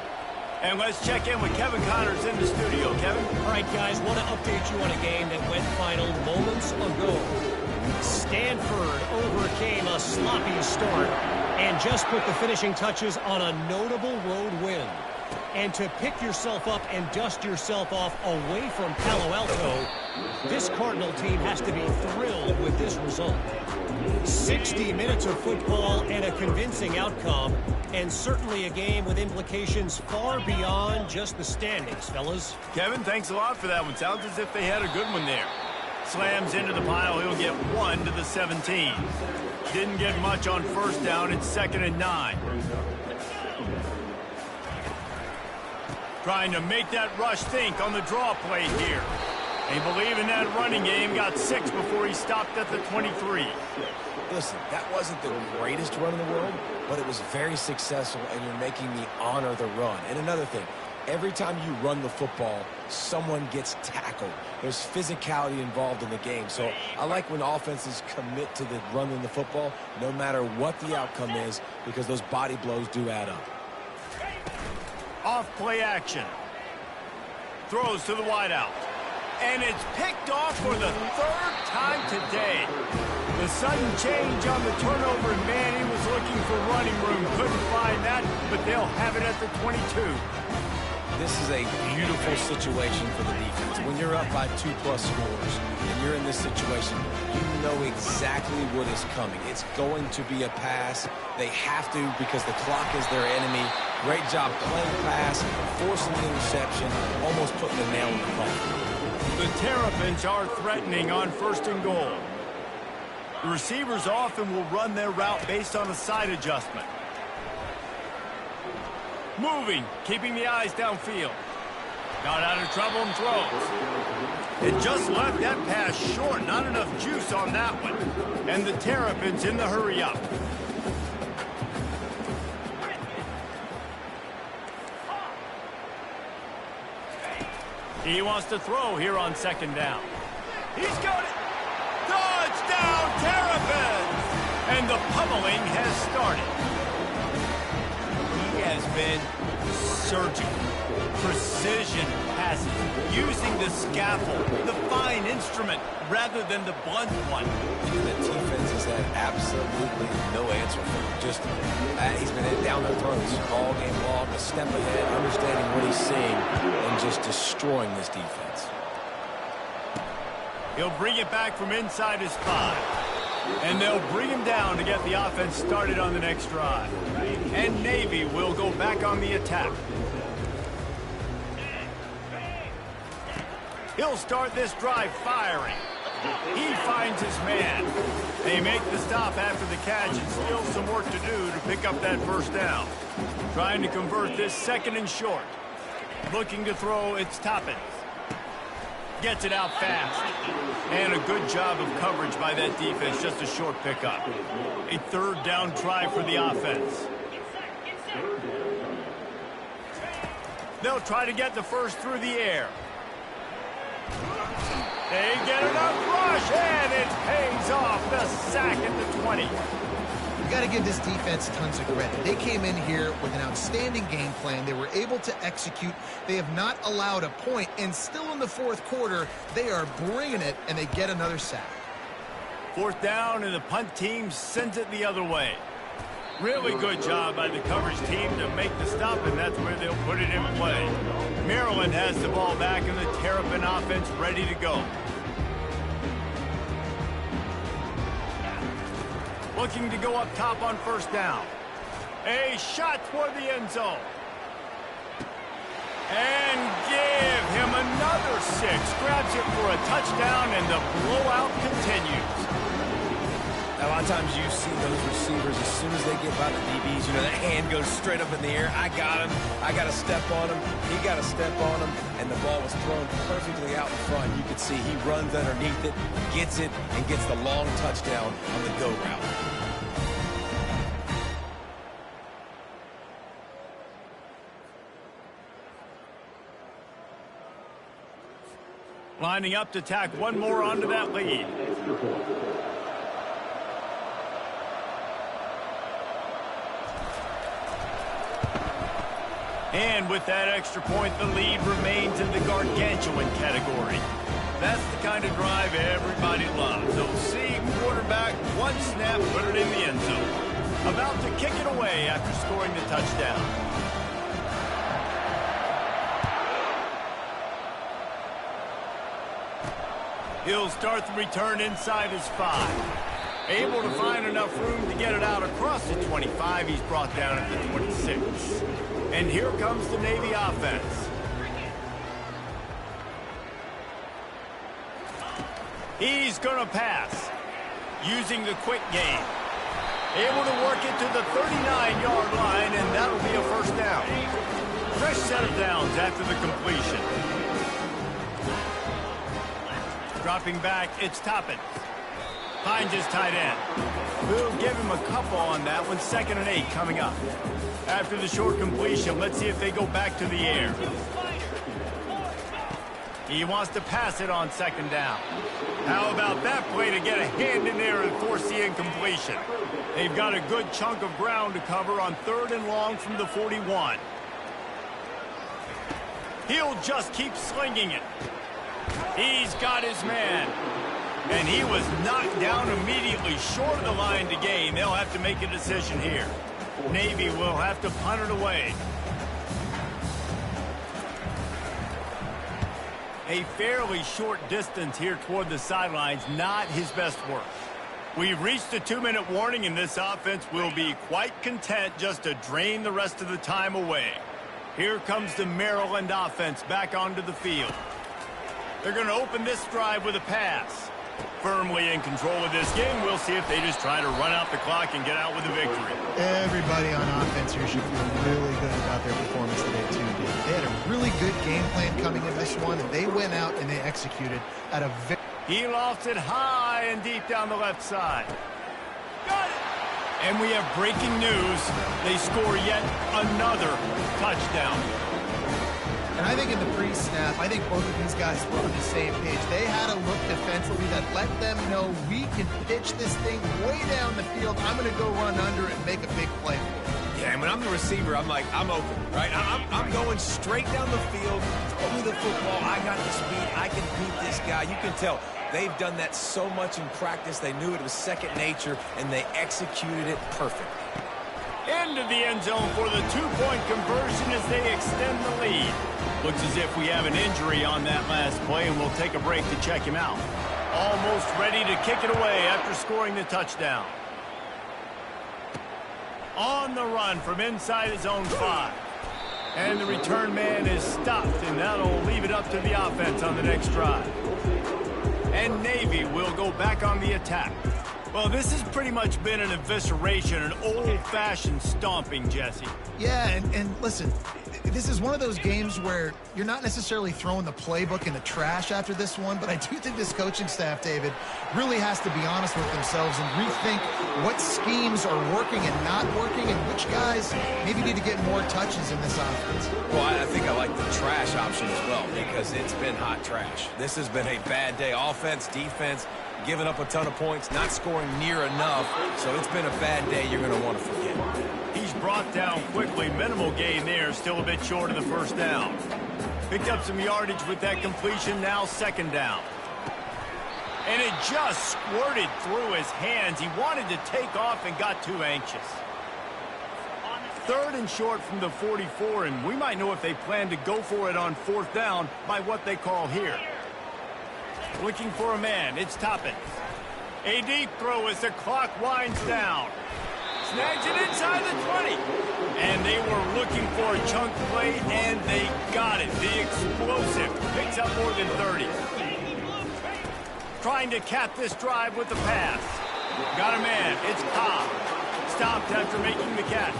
And let's check in with Kevin Connors in the studio. Kevin? All right, guys, want to update you on a game that went final moments ago. Stanford overcame a sloppy start and just put the finishing touches on a notable road win. And to pick yourself up and dust yourself off away from Palo Alto, this Cardinal team has to be thrilled with this result. 60 minutes of football and a convincing outcome, and certainly a game with implications far beyond just the standings, fellas. Kevin, thanks a lot for that one. Sounds as if they had a good one there. Slams into the pile. He'll get 1 to the 17. Didn't get much on 1st down. It's 2nd and 9. Trying to make that rush think on the draw play here. They believe in that running game. Got 6 before he stopped at the 23. Listen, that wasn't the greatest run in the world, but it was very successful, and you're making me honor the run. And another thing, Every time you run the football, someone gets tackled. There's physicality involved in the game. So I like when offenses commit to the running the football, no matter what the outcome is, because those body blows do add up. Off play action. Throws to the wideout. And it's picked off for the third time today. The sudden change on the turnover, and man, he was looking for running room. Couldn't find that, but they'll have it at the 22. This is a beautiful situation for the defense. When you're up by 2+ scores and you're in this situation, you know exactly what is coming. It's going to be a pass. They have to because the clock is their enemy. Great job playing pass, forcing the interception, almost putting the nail in the coffin. The Terrapins are threatening on 1st and goal. The receivers often will run their route based on a side adjustment. Moving, keeping the eyes downfield. Got out of trouble and throws. It just left that pass short. Not enough juice on that one. And the Terrapins in the hurry up. He wants to throw here on 2nd down. He's got it. Touchdown, Terrapins! And the pummeling has started. He has been surgical. Precision passes, using the scaffold, the fine instrument, rather than the blunt one. The defense has had absolutely no answer for him. Just, he's been down their throats all game long, a step ahead, understanding what he's seeing, and just destroying this defense. He'll bring it back from inside his 5. And they'll bring him down to get the offense started on the next drive. And Navy will go back on the attack. He'll start this drive firing. He finds his man. They make the stop after the catch and still some work to do to pick up that 1st down. Trying to convert this 2nd and short. Looking to throw, it's Toppins. Gets it out fast. And a good job of coverage by that defense, just a short pickup. A 3rd down try for the offense. They'll try to get the 1st through the air. They get enough rush, and it pays off. The sack at the 20. You got to give this defense tons of credit. They came in here with an outstanding game plan. They were able to execute. They have not allowed a point, and still in the 4th quarter, they are bringing it, and they get another sack. 4th down, and the punt team sends it the other way. Really good job by the coverage team to make the stop, and that's where they'll put it in play. Maryland has the ball back, and the Terrapin offense ready to go. Looking to go up top on 1st down. A shot toward the end zone. And give him another 6. Grabs it for a touchdown, and the blowout continues. A lot of times you see those receivers, as soon as they get by the DBs, you know, that hand goes straight up in the air. I got him. I got to step on him. He got to step on him. And the ball was thrown perfectly out in front. You could see he runs underneath it, gets it, and gets the long touchdown on the go route. Lining up to tack one more onto that lead. And with that extra point, the lead remains in the gargantuan category. That's the kind of drive everybody loves. So see quarterback, one snap, put it in the end zone. About to kick it away after scoring the touchdown. He'll start the return inside his 5. Able to find enough room to get it out across the 25. He's brought down at the 26. And here comes the Navy offense. He's going to pass. Using the quick game. Able to work it to the 39-yard line, and that'll be a 1st down. Fresh set of downs after the completion. Dropping back, it's Toppins. Finds his tight end. We'll give him a couple on that one. 2nd and 8 coming up. After the short completion, let's see if they go back to the air. He wants to pass it on 2nd down. How about that play to get a hand in there and force the incompletion? They've got a good chunk of ground to cover on 3rd and long from the 41. He'll just keep slinging it. He's got his man. And he was knocked down immediately short of the line to gain. They'll have to make a decision here. Navy will have to punt it away. A fairly short distance here toward the sidelines, not his best work. We've reached a 2-minute warning, and this offense will be quite content just to drain the rest of the time away. Here comes the Maryland offense back onto the field. They're going to open this drive with a pass. Firmly in control of this game. We'll see if they just try to run out the clock and get out with a victory. Everybody on offense here should feel really good about their performance today, too, Dave. They had a really good game plan coming in this one, and they went out and they executed at a very... He lofts it high and deep down the left side. Got it! And we have breaking news. They score yet another touchdown. And I think in the pre-snap, I think both of these guys were on the same page. They had a look defensively that let them know we can pitch this thing way down the field. I'm going to go run under it and make a big play for it. Yeah, and when I'm the receiver, I'm like, I'm open, right? I'm going straight down the field. Throw me the football. I got the speed. I can beat this guy. You can tell they've done that so much in practice. They knew it was second nature, and they executed it perfectly. Into the end zone for the 2-point conversion as they extend the lead. Looks as if we have an injury on that last play, and we'll take a break to check him out. Almost ready to kick it away after scoring the touchdown. On the run from inside his own 5. And the return man is stopped, and that'll leave it up to the offense on the next drive. And Navy will go back on the attack. Well, this has pretty much been an evisceration, an old-fashioned stomping, Jesse. Yeah, and listen, this is one of those games where you're not necessarily throwing the playbook in the trash after this one, but I do think this coaching staff, David, really has to be honest with themselves and rethink what schemes are working and not working and which guys maybe need to get more touches in this offense. Well, I think I like the trash option as well because it's been hot trash. This has been a bad day. Offense, defense, giving up a ton of points, not scoring near enough. So it's been a bad day you're going to want to forget. He's brought down quickly. Minimal gain there. Still a bit short of the first down. Picked up some yardage with that completion. Now 2nd down. And it just squirted through his hands. He wanted to take off and got too anxious. 3rd and short from the 44, and we might know if they plan to go for it on 4th down by what they call here. Looking for a man. It's Toppin. A deep throw as the clock winds down. Snags it inside the 20. And they were looking for a chunk play, and they got it. The explosive picks up more than 30. Trying to cap this drive with the pass. Got a man. It's Cobb. Stopped after making the catch.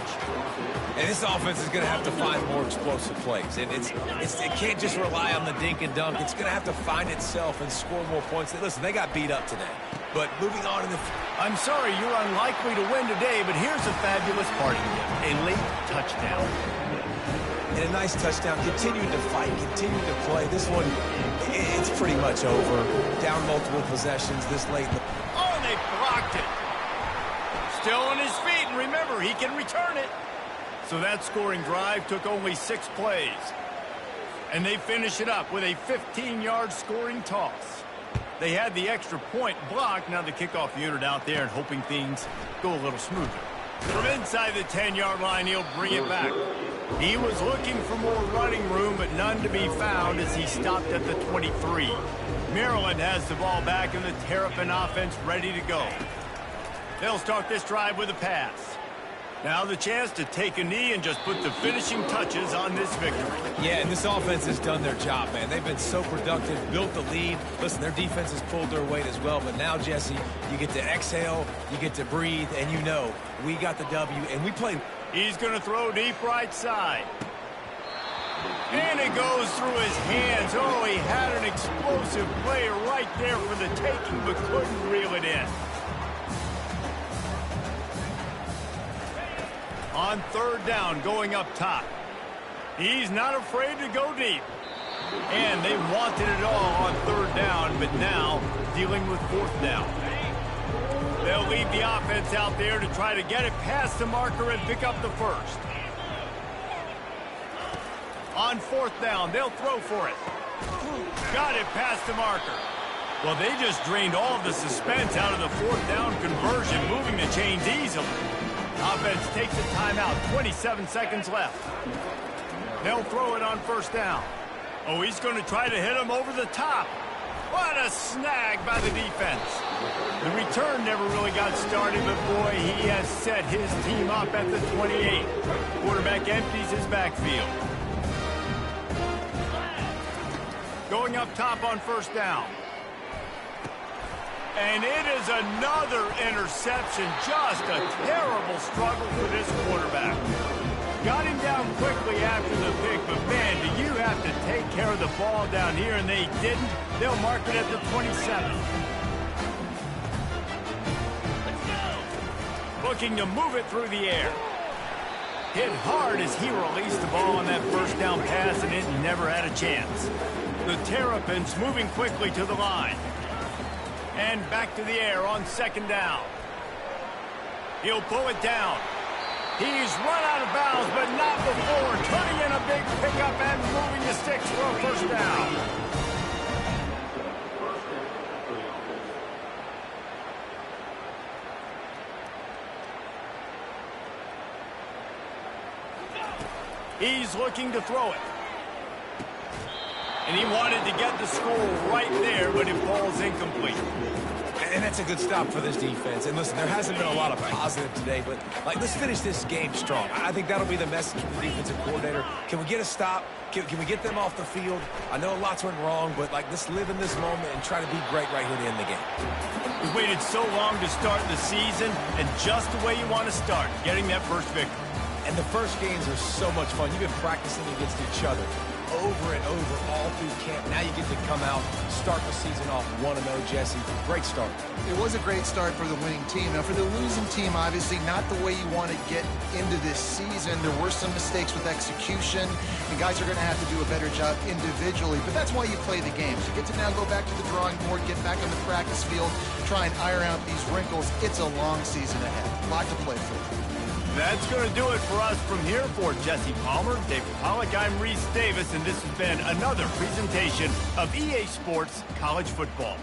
And this offense is going to have to find more explosive plays. And it can't just rely on the dink and dunk. It's going to have to find itself and score more points. Listen, they got beat up today. But moving on in the... I'm sorry, you're unlikely to win today, but here's a fabulous parting gift. A late touchdown. And a nice touchdown. Continued to fight, continued to play. This one, it's pretty much over. Down multiple possessions this late. Oh, they blocked it. Still on his feet, and remember, he can return it. So that scoring drive took only 6 plays. And they finish it up with a 15-yard scoring toss. They had the extra point blocked. Now the kickoff unit out there and hoping things go a little smoother. From inside the 10-yard line, he'll bring it back. He was looking for more running room, but none to be found as he stopped at the 23. Maryland has the ball back and the Terrapin offense ready to go. They'll start this drive with a pass. Now the chance to take a knee and just put the finishing touches on this victory. Yeah, and this offense has done their job, man. They've been so productive, built the lead. Listen, their defense has pulled their weight as well. But now, Jesse, you get to exhale, you get to breathe, and you know we got the W, and we played. He's going to throw deep right side. And it goes through his hands. Oh, he had an explosive play right there for the taking, but couldn't reel it in. On third down, going up top. He's not afraid to go deep. And they wanted it all on third down, but now dealing with fourth down. They'll lead the offense out there to try to get it past the marker and pick up the first. On fourth down, they'll throw for it. Got it past the marker. Well, they just drained all of the suspense out of the fourth down conversion, moving the chains easily. Offense takes a timeout, 27 seconds left. They'll throw it on first down. Oh, he's going to try to hit him over the top. What a snag by the defense. The return never really got started, but boy, he has set his team up at the 28. Quarterback empties his backfield. Going up top on first down. And it is another interception. Just a terrible struggle for this quarterback. Got him down quickly after the pick, but man, do you have to take care of the ball down here, and they didn't. They'll mark it at the 27. Looking to move it through the air. Hit hard as he released the ball on that first down pass, and it never had a chance. The Terrapins moving quickly to the line. And back to the air on second down. He'll pull it down. He's run out of bounds, but not before. Turning in a big pickup and moving the sticks for a first down. He's looking to throw it. And he wanted to get the score right there, but it falls incomplete. And that's a good stop for this defense. And listen, there hasn't been a lot of positive today, but let's finish this game strong. I think that'll be the message from the defensive coordinator. Can we get a stop? Can we get them off the field? I know lots went wrong, but let's live in this moment and try to be great right here to end the game. We waited so long to start the season, and just the way you want to start, getting that first victory. And the first games are so much fun. You've been practicing against each other over and over all through camp. Now you get to come out, start the season off 1-0, Jesse. Great start. It was a great start for the winning team. Now, for the losing team, obviously not the way you want to get into this season. There were some mistakes with execution, and guys are going to have to do a better job individually. But that's why you play the games. You get to now go back to the drawing board, get back on the practice field, try and iron out these wrinkles. It's a long season ahead. A lot to play for. That's going to do it for us from here. For Jesse Palmer, David Pollack, I'm Reese Davis, and this has been another presentation of EA Sports College Football.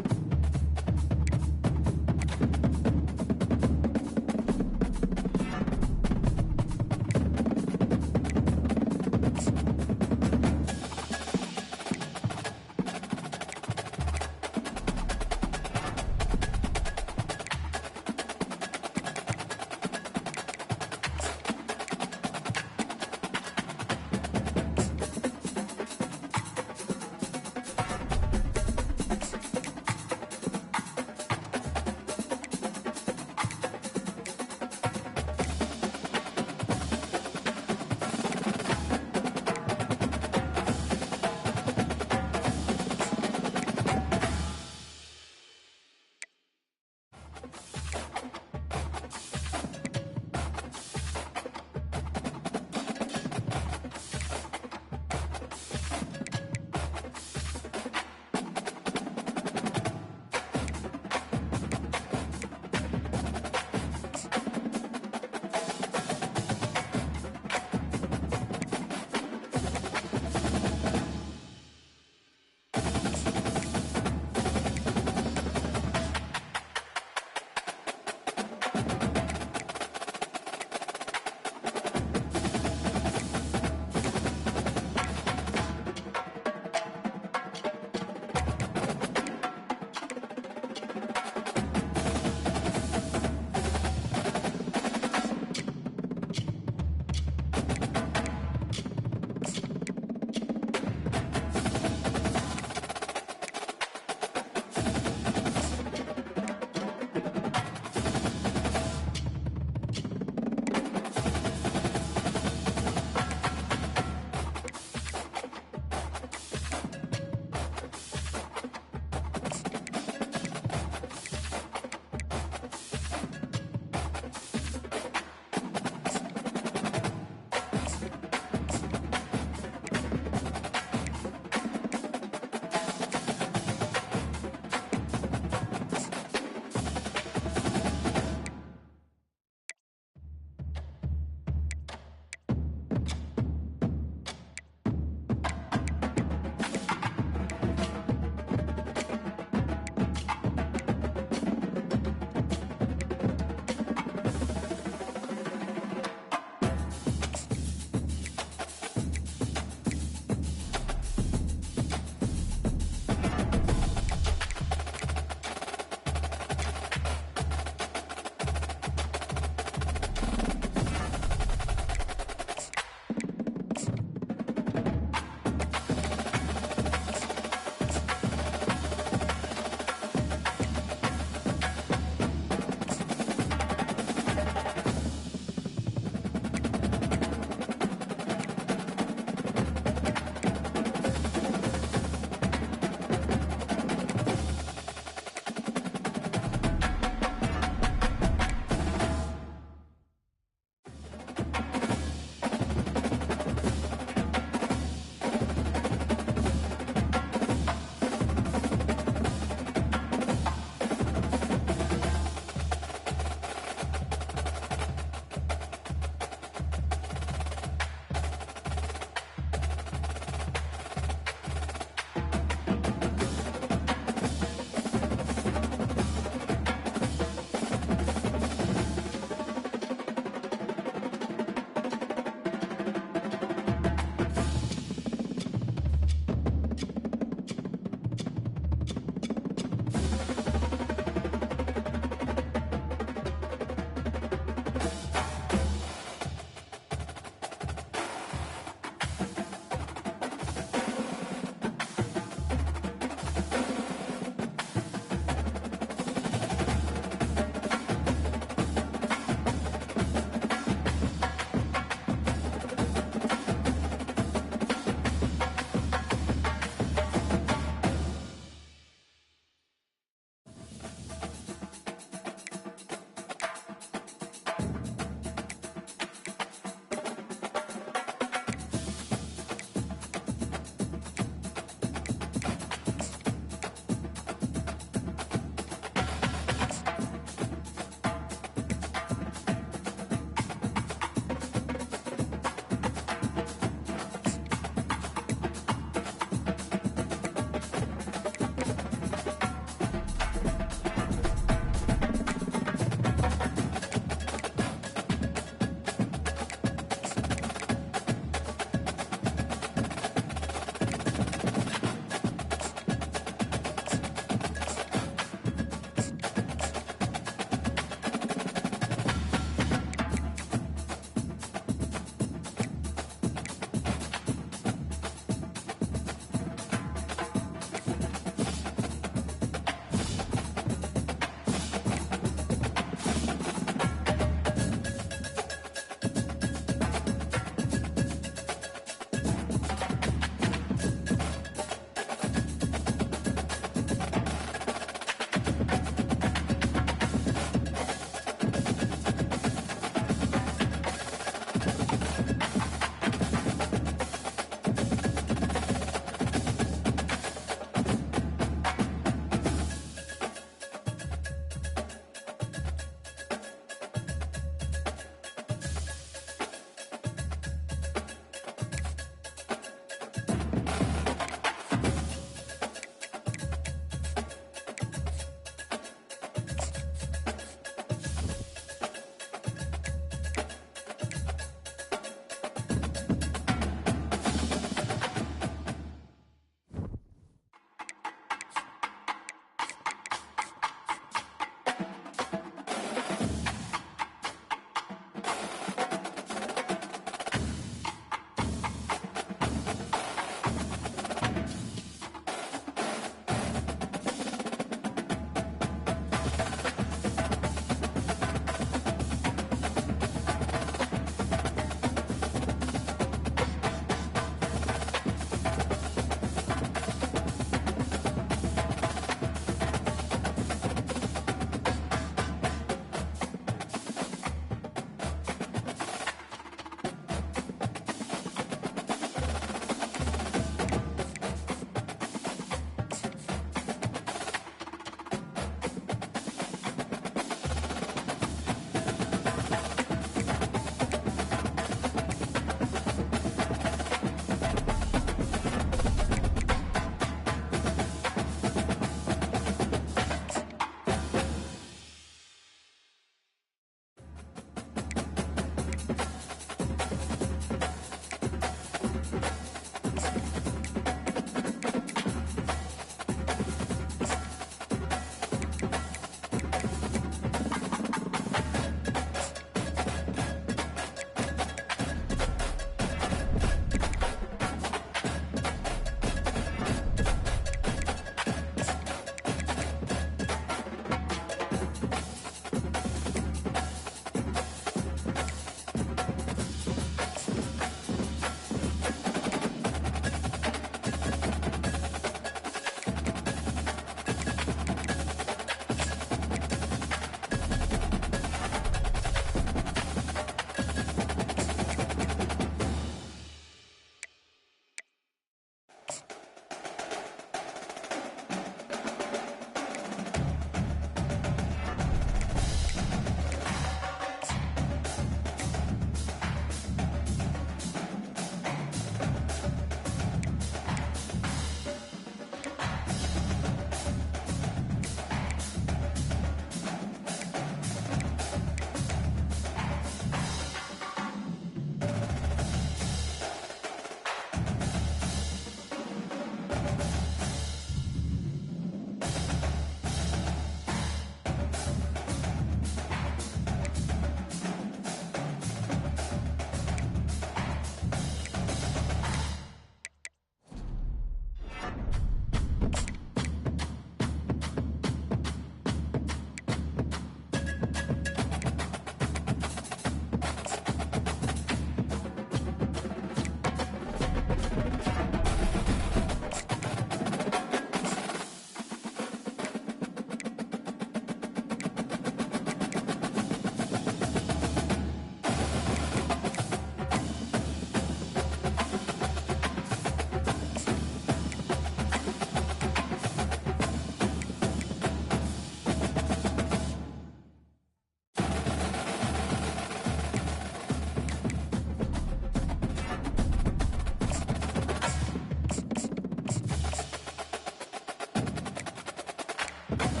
it.